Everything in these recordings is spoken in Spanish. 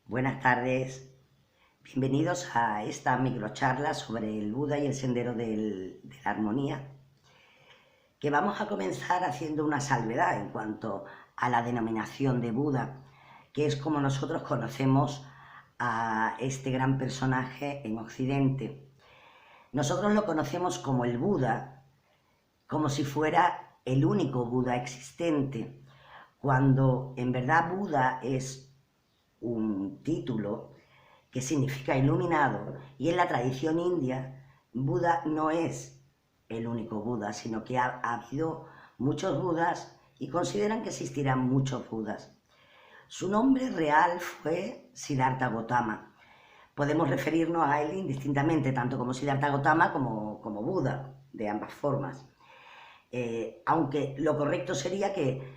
Buenas tardes, bienvenidos a esta microcharla sobre el Buda y el sendero de la armonía, que vamos a comenzar haciendo una salvedad en cuanto a la denominación de Buda, que es como nosotros conocemos a este gran personaje en Occidente. Nosotros lo conocemos como el Buda, como si fuera el único Buda existente, cuando en verdad Buda es un título que significa iluminado, y en la tradición india Buda no es el único Buda, sino que ha habido muchos Budas y consideran que existirán muchos Budas. Su nombre real fue Siddhartha Gautama. Podemos referirnos a él indistintamente, tanto como Siddhartha Gautama como Buda, de ambas formas. Aunque lo correcto sería que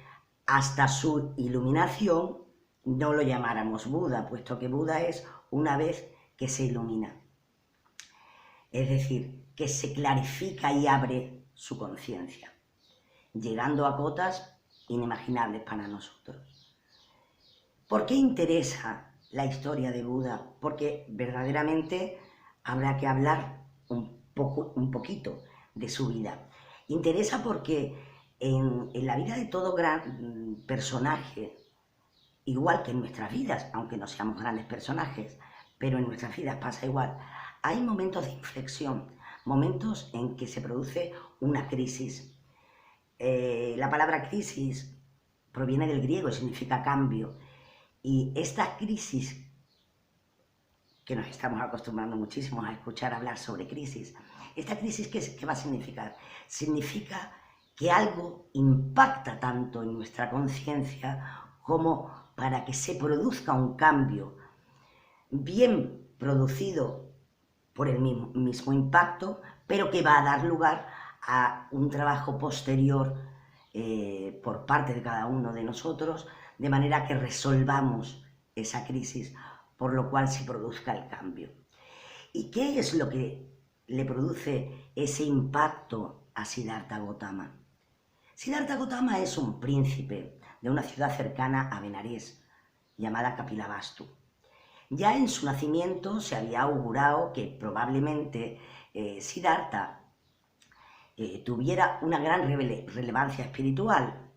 hasta su iluminación no lo llamáramos Buda, puesto que Buda es una vez que se ilumina. Es decir, que se clarifica y abre su conciencia, llegando a cotas inimaginables para nosotros. ¿Por qué interesa la historia de Buda? Porque verdaderamente habrá que hablar un poquito de su vida. Interesa porque en la vida de todo gran personaje, igual que en nuestras vidas, aunque no seamos grandes personajes, pero en nuestras vidas pasa igual, hay momentos de inflexión, momentos en que se produce una crisis. La palabra crisis proviene del griego y significa cambio, y esta crisis, que nos estamos acostumbrando muchísimo a escuchar hablar sobre crisis, esta crisis, ¿qué va a significar? Significa que algo impacta tanto en nuestra conciencia como para que se produzca un cambio bien producido por el mismo impacto, pero que va a dar lugar a un trabajo posterior por parte de cada uno de nosotros, de manera que resolvamos esa crisis, por lo cual se produzca el cambio. ¿Y qué es lo que le produce ese impacto a Siddhartha Gautama? Siddhartha Gautama es un príncipe de una ciudad cercana a Benares, llamada Kapilavastu. Ya en su nacimiento se había augurado que probablemente Siddhartha tuviera una gran relevancia espiritual.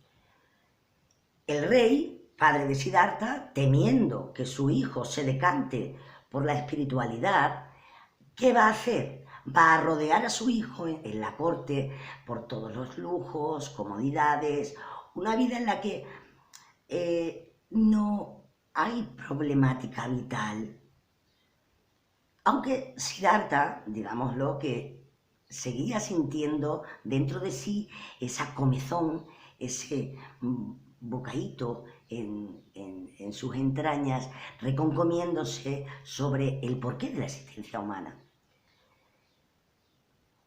El rey, padre de Siddhartha, temiendo que su hijo se decante por la espiritualidad, ¿qué va a hacer? Va a rodear a su hijo en la corte por todos los lujos, comodidades, una vida en la que no hay problemática vital. Aunque Siddhartha, digámoslo, que seguía sintiendo dentro de sí esa comezón, ese bocadito en sus entrañas, reconcomiéndose sobre el porqué de la existencia humana.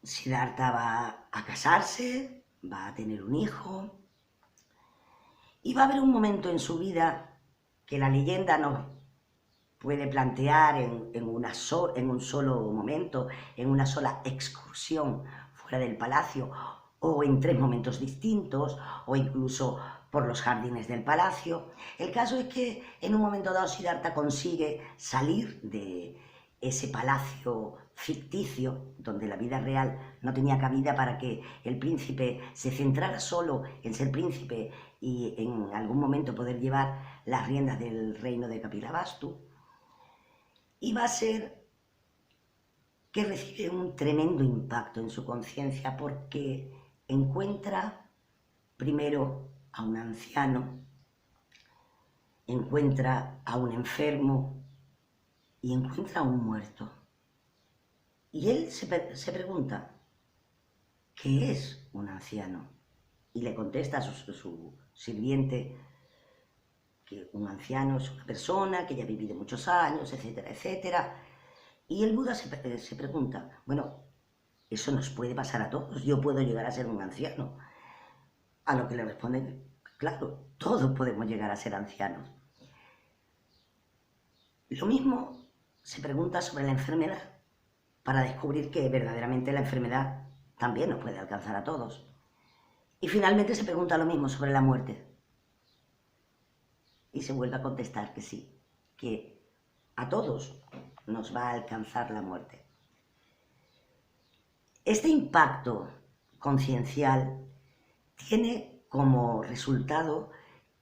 Siddhartha va a casarse, va a tener un hijo, y va a haber un momento en su vida que la leyenda nos puede plantear en un solo momento, en una sola excursión fuera del palacio, o en 3 momentos distintos, o incluso por los jardines del palacio. El caso es que en un momento dado Siddhartha consigue salir de ese palacio ficticio, donde la vida real no tenía cabida para que el príncipe se centrara solo en ser príncipe y en algún momento poder llevar las riendas del reino de Kapilavastu. Y va a ser que recibe un tremendo impacto en su conciencia porque encuentra primero a un anciano, encuentra a un enfermo y encuentra a un muerto. Y él se pregunta, ¿qué es un anciano? Y le contesta a su sirviente que un anciano es una persona que ya ha vivido muchos años, etcétera, etcétera. Y el Buda se pregunta, bueno, eso nos puede pasar a todos, yo puedo llegar a ser un anciano. A lo que le responde, claro, todos podemos llegar a ser ancianos. Lo mismo se pregunta sobre la enfermedad, para descubrir que verdaderamente la enfermedad también nos puede alcanzar a todos. Y finalmente se pregunta lo mismo sobre la muerte. Y se vuelve a contestar que sí, que a todos nos va a alcanzar la muerte. Este impacto conciencial tiene como resultado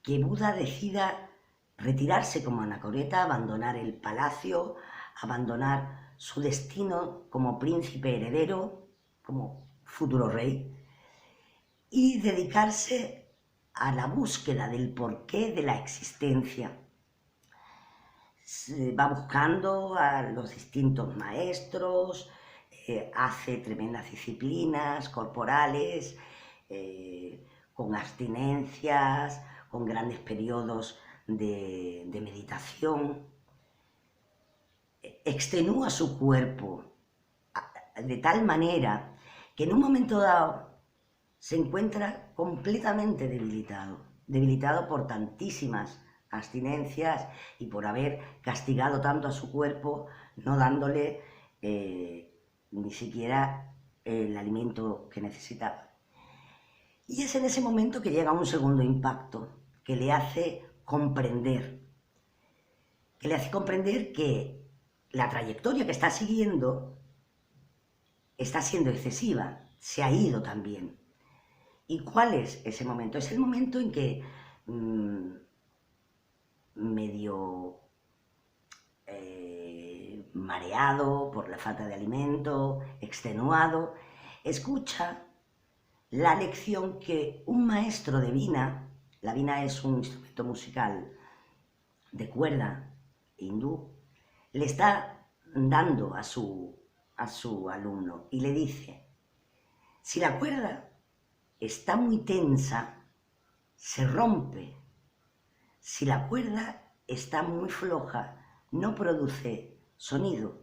que Buda decida retirarse como anacoreta, abandonar el palacio, abandonar su destino como príncipe heredero, como futuro rey, y dedicarse a la búsqueda del porqué de la existencia. Va buscando a los distintos maestros, hace tremendas disciplinas corporales, con abstinencias, con grandes periodos de meditación, extenúa su cuerpo de tal manera que en un momento dado se encuentra completamente debilitado por tantísimas abstinencias y por haber castigado tanto a su cuerpo, no dándole ni siquiera el alimento que necesitaba. Y es en ese momento que llega un segundo impacto que le hace comprender, que la trayectoria que está siguiendo está siendo excesiva, se ha ido también. ¿Y cuál es ese momento? Es el momento en que medio mareado por la falta de alimento, extenuado, escucha la lección que un maestro de vina, la vina es un instrumento musical de cuerda hindú, le está dando a su alumno y le dice: si la cuerda está muy tensa, se rompe. Si la cuerda está muy floja, no produce sonido.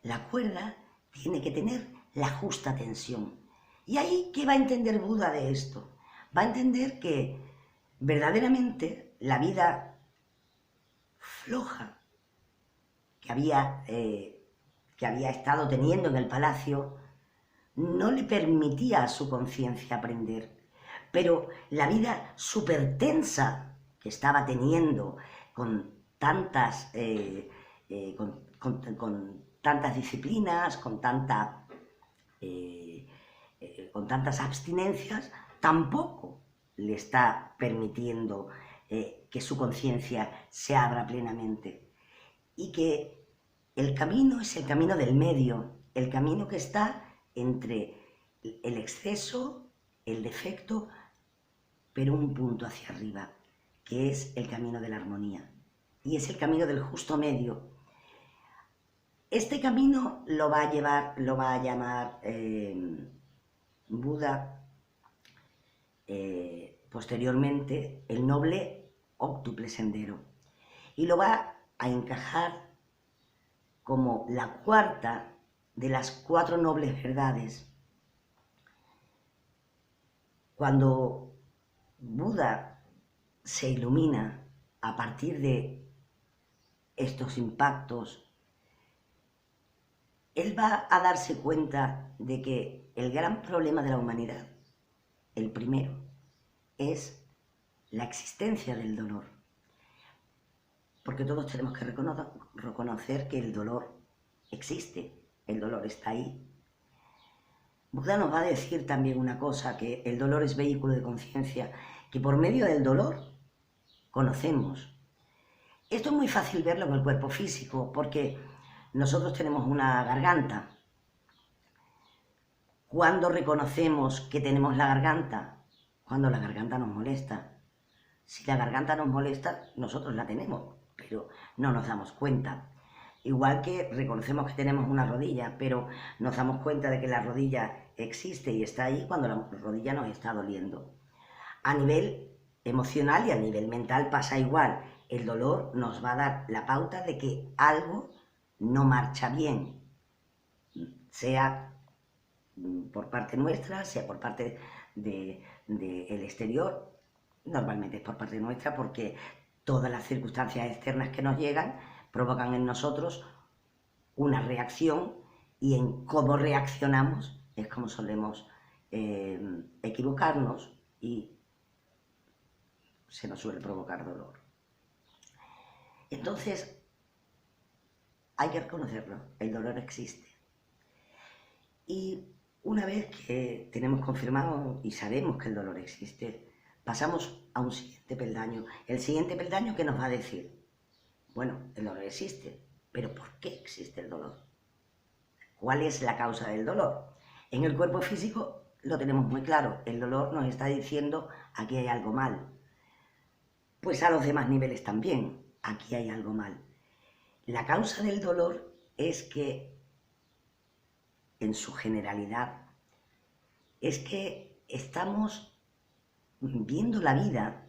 La cuerda tiene que tener la justa tensión. ¿Y ahí qué va a entender Buda de esto? Va a entender que verdaderamente la vida floja que había estado teniendo en el palacio no le permitía a su conciencia aprender. Pero la vida súper-tensa que estaba teniendo con tantas, con tantas disciplinas, con tantas abstinencias, tampoco le está permitiendo que su conciencia se abra plenamente. Y que el camino es el camino del medio, el camino que está entre el exceso, el defecto, pero un punto hacia arriba, que es el camino de la armonía. Y es el camino del justo medio. Este camino lo va a llamar Buda posteriormente el noble óctuple sendero. Y lo va a encajar como la cuarta de las 4 nobles verdades. Cuando Buda se ilumina a partir de estos impactos, él va a darse cuenta de que el gran problema de la humanidad, el primero, es la existencia del dolor. Porque todos tenemos que reconocer que el dolor existe, el dolor está ahí. Buda nos va a decir también una cosa, que el dolor es vehículo de conciencia, que por medio del dolor conocemos. Esto es muy fácil verlo en el cuerpo físico, porque nosotros tenemos una garganta. ¿Cuándo reconocemos que tenemos la garganta? Cuando la garganta nos molesta. Si la garganta nos molesta, nosotros la tenemos, pero no nos damos cuenta. Igual que reconocemos que tenemos una rodilla, pero nos damos cuenta de que la rodilla existe y está ahí cuando la rodilla nos está doliendo. A nivel emocional y a nivel mental pasa igual. El dolor nos va a dar la pauta de que algo no marcha bien, sea por parte nuestra, sea por parte del exterior. Normalmente es por parte nuestra, porque todas las circunstancias externas que nos llegan provocan en nosotros una reacción, y en cómo reaccionamos es como solemos equivocarnos y se nos suele provocar dolor. Entonces, hay que reconocerlo, el dolor existe. Y una vez que tenemos confirmado y sabemos que el dolor existe, pasamos a un siguiente peldaño. El siguiente peldaño que nos va a decir, bueno, el dolor existe, pero ¿por qué existe el dolor? ¿Cuál es la causa del dolor? En el cuerpo físico lo tenemos muy claro, el dolor nos está diciendo aquí hay algo mal. Pues a los demás niveles también, aquí hay algo mal. La causa del dolor es que, en su generalidad, es que estamos viendo la vida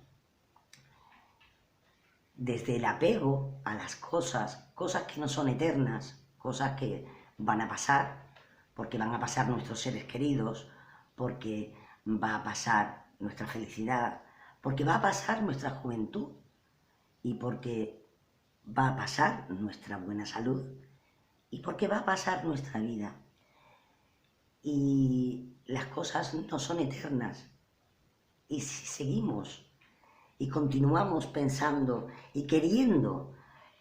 desde el apego a las cosas, cosas que no son eternas, cosas que van a pasar, porque van a pasar nuestros seres queridos, porque va a pasar nuestra felicidad, porque va a pasar nuestra juventud y porque va a pasar nuestra buena salud y porque va a pasar nuestra vida. Y las cosas no son eternas. Y si seguimos y continuamos pensando y queriendo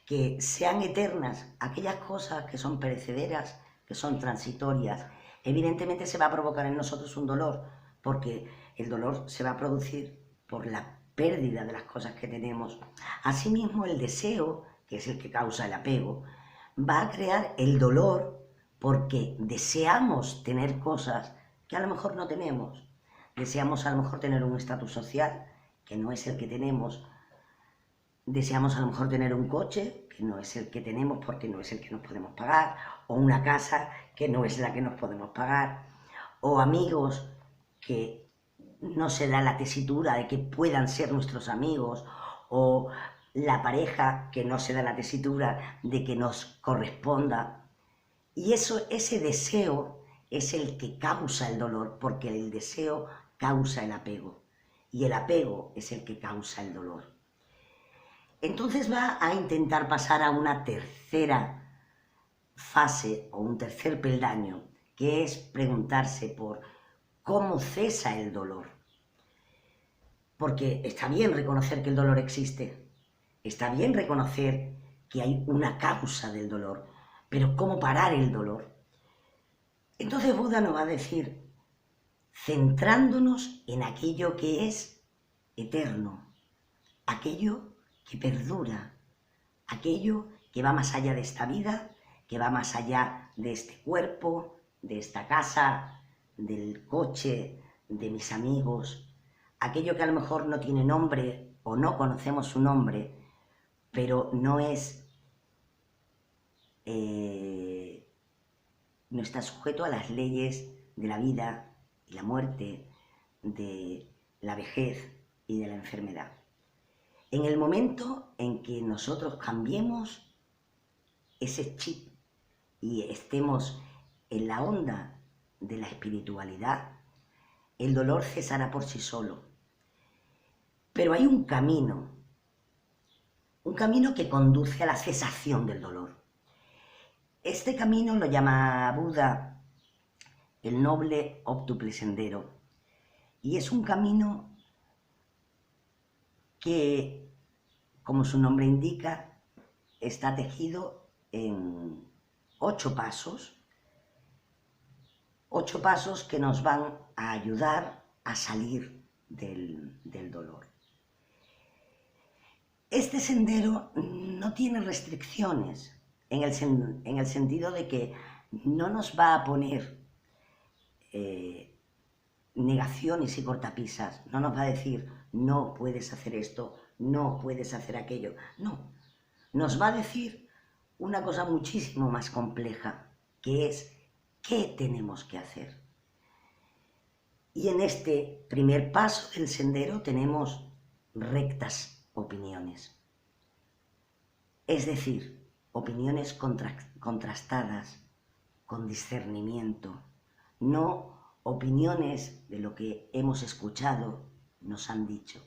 que sean eternas aquellas cosas que son perecederas, que son transitorias, evidentemente se va a provocar en nosotros un dolor, porque el dolor se va a producir por la pérdida de las cosas que tenemos. Asimismo, el deseo, que es el que causa el apego, va a crear el dolor porque deseamos tener cosas que a lo mejor no tenemos. Deseamos a lo mejor tener un estatus social que no es el que tenemos. Deseamos a lo mejor tener un coche que no es el que tenemos porque no es el que nos podemos pagar, o una casa que no es la que nos podemos pagar, o amigos que no se da la tesitura de que puedan ser nuestros amigos, o la pareja que no se da la tesitura de que nos corresponda. Y ese deseo es el que causa el dolor, porque el deseo causa el apego, y el apego es el que causa el dolor. Entonces va a intentar pasar a una tercera fase o un tercer peldaño, que es preguntarse por cómo cesa el dolor. Porque está bien reconocer que el dolor existe, está bien reconocer que hay una causa del dolor, pero ¿cómo parar el dolor? Entonces Buda nos va a decir, centrándonos en aquello que es eterno, aquello que perdura, aquello que va más allá de esta vida, que va más allá de este cuerpo, de esta casa, del coche, de mis amigos, aquello que a lo mejor no tiene nombre o no conocemos su nombre, pero no está sujeto a las leyes de la vida y la muerte, de la vejez y de la enfermedad. En el momento en que nosotros cambiemos ese chip y estemos en la onda de la espiritualidad, el dolor cesará por sí solo. Pero hay un camino que conduce a la cesación del dolor. Este camino lo llama Buda el noble óptuple sendero, y es un camino que, como su nombre indica, está tejido en 8 pasos que nos van a ayudar a salir del dolor. Este sendero no tiene restricciones en el sentido de que no nos va a poner negaciones y cortapisas, no nos va a decir no puedes hacer esto, no puedes hacer aquello, no, nos va a decir una cosa muchísimo más compleja, que es ¿qué tenemos que hacer? Y en este primer paso del sendero tenemos rectas opiniones, es decir, opiniones contrastadas, con discernimiento, no opiniones de lo que hemos escuchado, nos han dicho.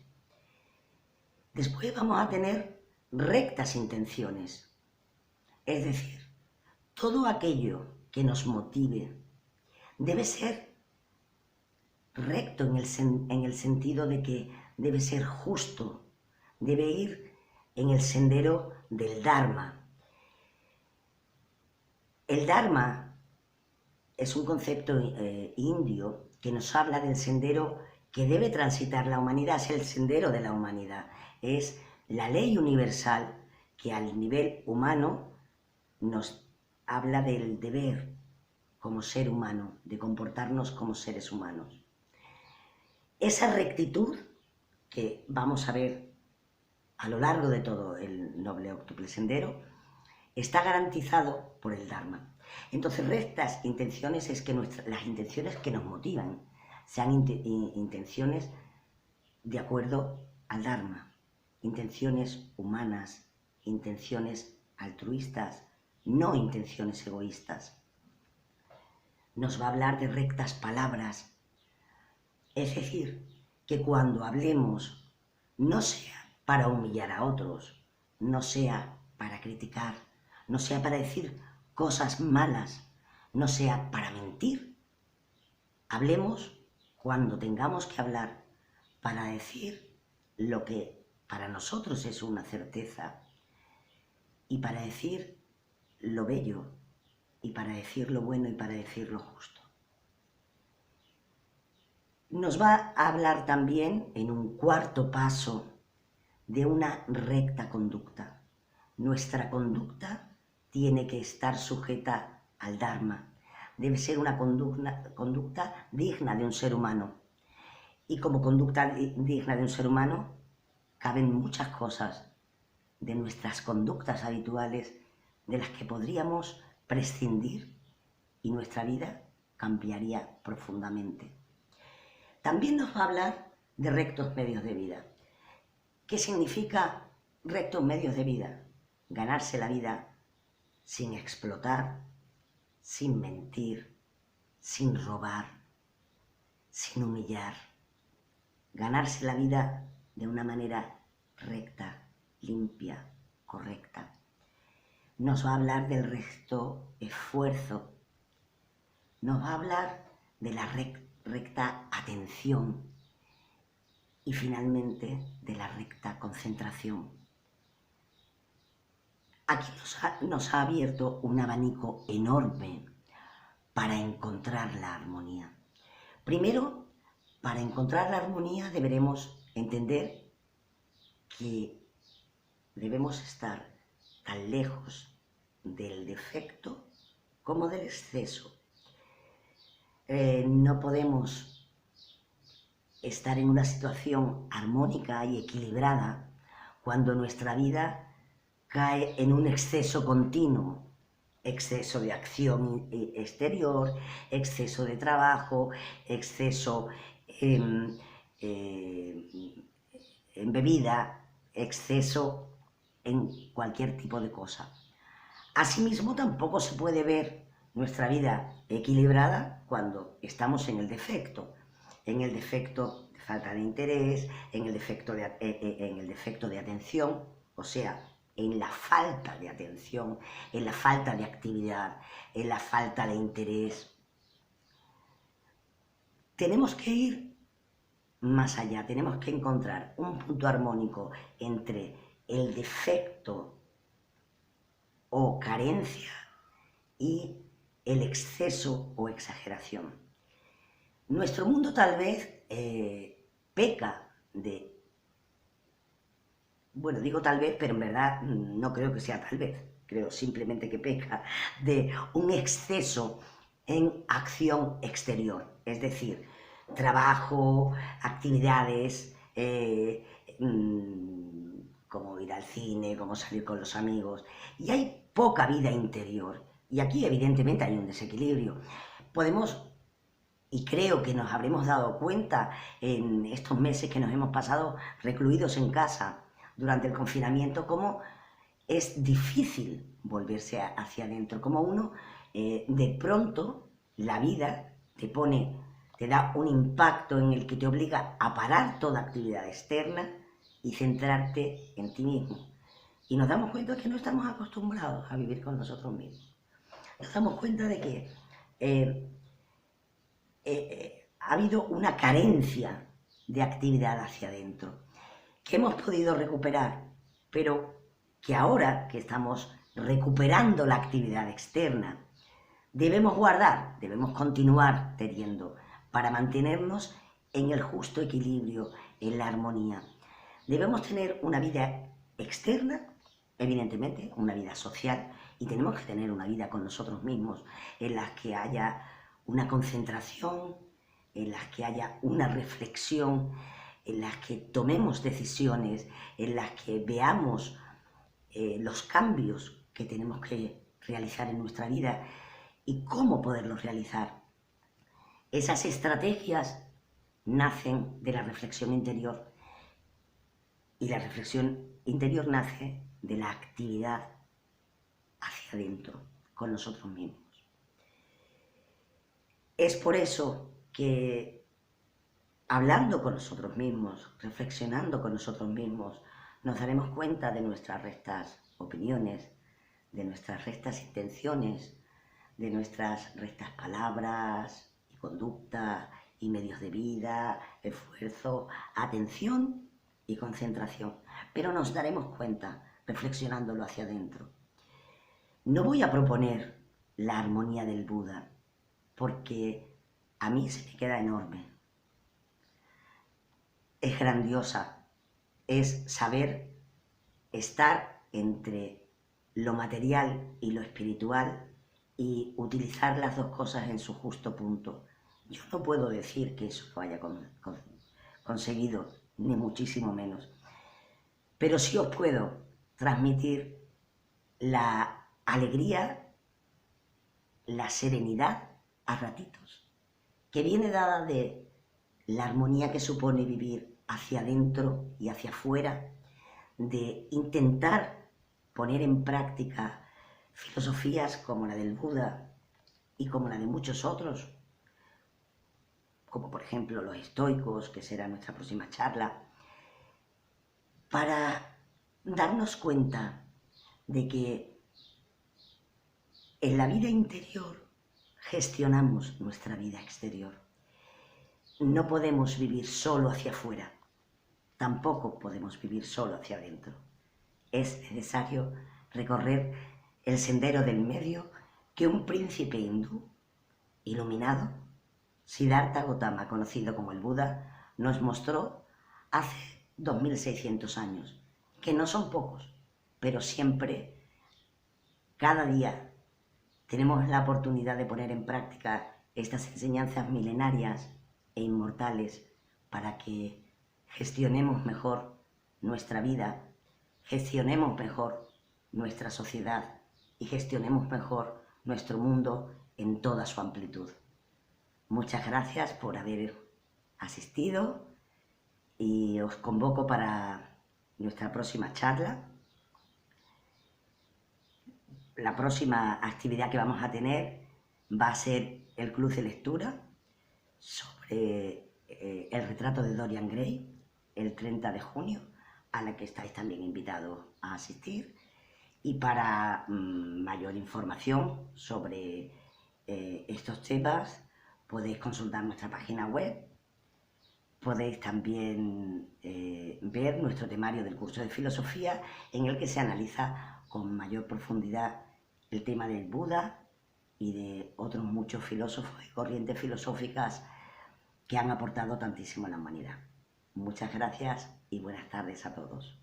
Después vamos a tener rectas intenciones, es decir, todo aquello que nos motive debe ser recto en el sentido de que debe ser justo, debe ir en el sendero del Dharma. El Dharma es un concepto indio que nos habla del sendero que debe transitar la humanidad, es el sendero de la humanidad, es la ley universal que al nivel humano nos habla del deber como ser humano, de comportarnos como seres humanos. Esa rectitud que vamos a ver a lo largo de todo el noble octuple sendero está garantizado por el Dharma. Entonces, rectas intenciones es que las intenciones que nos motivan sean intenciones de acuerdo al Dharma, intenciones humanas, intenciones altruistas, no intenciones egoístas. Nos va a hablar de rectas palabras, es decir, que cuando hablemos no sea para humillar a otros, no sea para criticar, no sea para decir cosas malas, no sea para mentir. Hablemos cuando tengamos que hablar para decir lo que para nosotros es una certeza y para decir lo bello y para decir lo bueno y para decir lo justo. Nos va a hablar también en un cuarto paso de una recta conducta. Nuestra conducta tiene que estar sujeta al Dharma. Debe ser una conducta digna de un ser humano. Y como conducta digna de un ser humano, caben muchas cosas de nuestras conductas habituales de las que podríamos prescindir y nuestra vida cambiaría profundamente. También nos va a hablar de rectos medios de vida. ¿Qué significa rectos medios de vida? Ganarse la vida sin explotar, sin mentir, sin robar, sin humillar. Ganarse la vida de una manera recta, limpia, correcta. Nos va a hablar del recto esfuerzo. Nos va a hablar de la recta atención y finalmente de la recta concentración. Aquí nos ha abierto un abanico enorme para encontrar la armonía. Primero, para encontrar la armonía deberemos entender que debemos estar tan lejos del defecto como del exceso. No podemos estar en una situación armónica y equilibrada cuando nuestra vida cae en un exceso continuo, exceso de acción exterior, exceso de trabajo, exceso en bebida, exceso en cualquier tipo de cosa. Asimismo, tampoco se puede ver nuestra vida equilibrada cuando estamos en el defecto de falta de interés, en el defecto de atención, o sea, en la falta de atención, en la falta de actividad, en la falta de interés. Tenemos que ir más allá, tenemos que encontrar un punto armónico entre el defecto o carencia y el exceso o exageración. Nuestro mundo tal vez peca de... Bueno, digo tal vez, pero en verdad no creo que sea tal vez. Creo simplemente que peca de un exceso en acción exterior. Es decir, trabajo, actividades, como ir al cine, como salir con los amigos. Y hay poca vida interior. Y aquí evidentemente hay un desequilibrio. Podemos... Y creo que nos habremos dado cuenta en estos meses que nos hemos pasado recluidos en casa durante el confinamiento, cómo es difícil volverse hacia adentro, cómo uno de pronto la vida te da un impacto en el que te obliga a parar toda actividad externa y centrarte en ti mismo. Y nos damos cuenta de que no estamos acostumbrados a vivir con nosotros mismos. Nos damos cuenta de que ha habido una carencia de actividad hacia adentro, que hemos podido recuperar, pero que ahora que estamos recuperando la actividad externa debemos guardar, debemos continuar teniendo para mantenernos en el justo equilibrio, en la armonía. Debemos tener una vida externa, evidentemente, una vida social, y tenemos que tener una vida con nosotros mismos, en la que haya una concentración, en las que haya una reflexión, en las que tomemos decisiones, en las que veamos los cambios que tenemos que realizar en nuestra vida y cómo poderlos realizar. Esas estrategias nacen de la reflexión interior y la reflexión interior nace de la actividad hacia adentro, con nosotros mismos. Es por eso que hablando con nosotros mismos, reflexionando con nosotros mismos, nos daremos cuenta de nuestras rectas opiniones, de nuestras rectas intenciones, de nuestras rectas palabras y conducta y medios de vida, esfuerzo, atención y concentración. Pero nos daremos cuenta reflexionándolo hacia adentro. No voy a proponer la armonía del Buda porque a mí se me queda enorme. Es grandiosa, es saber estar entre lo material y lo espiritual y utilizar las dos cosas en su justo punto. Yo no puedo decir que eso lo haya conseguido, ni muchísimo menos, pero sí os puedo transmitir la alegría, la serenidad a ratitos, que viene dada de la armonía que supone vivir hacia adentro y hacia afuera, de intentar poner en práctica filosofías como la del Buda y como la de muchos otros, como por ejemplo los estoicos, que será nuestra próxima charla, para darnos cuenta de que en la vida interior gestionamos nuestra vida exterior. No podemos vivir solo hacia afuera, tampoco podemos vivir solo hacia adentro. Es necesario recorrer el sendero del medio que un príncipe hindú iluminado, Siddhartha Gautama, conocido como el Buda, nos mostró hace 2600 años, que no son pocos, pero siempre, cada día, tenemos la oportunidad de poner en práctica estas enseñanzas milenarias e inmortales para que gestionemos mejor nuestra vida, gestionemos mejor nuestra sociedad y gestionemos mejor nuestro mundo en toda su amplitud. Muchas gracias por haber asistido y os convoco para nuestra próxima charla. La próxima actividad que vamos a tener va a ser el club de lectura sobre el retrato de Dorian Gray, el 30 de junio, a la que estáis también invitados a asistir. Y para mayor información sobre estos temas, podéis consultar nuestra página web, podéis también ver nuestro temario del curso de filosofía, en el que se analiza con mayor profundidad el tema del Buda y de otros muchos filósofos y corrientes filosóficas que han aportado tantísimo a la humanidad. Muchas gracias y buenas tardes a todos.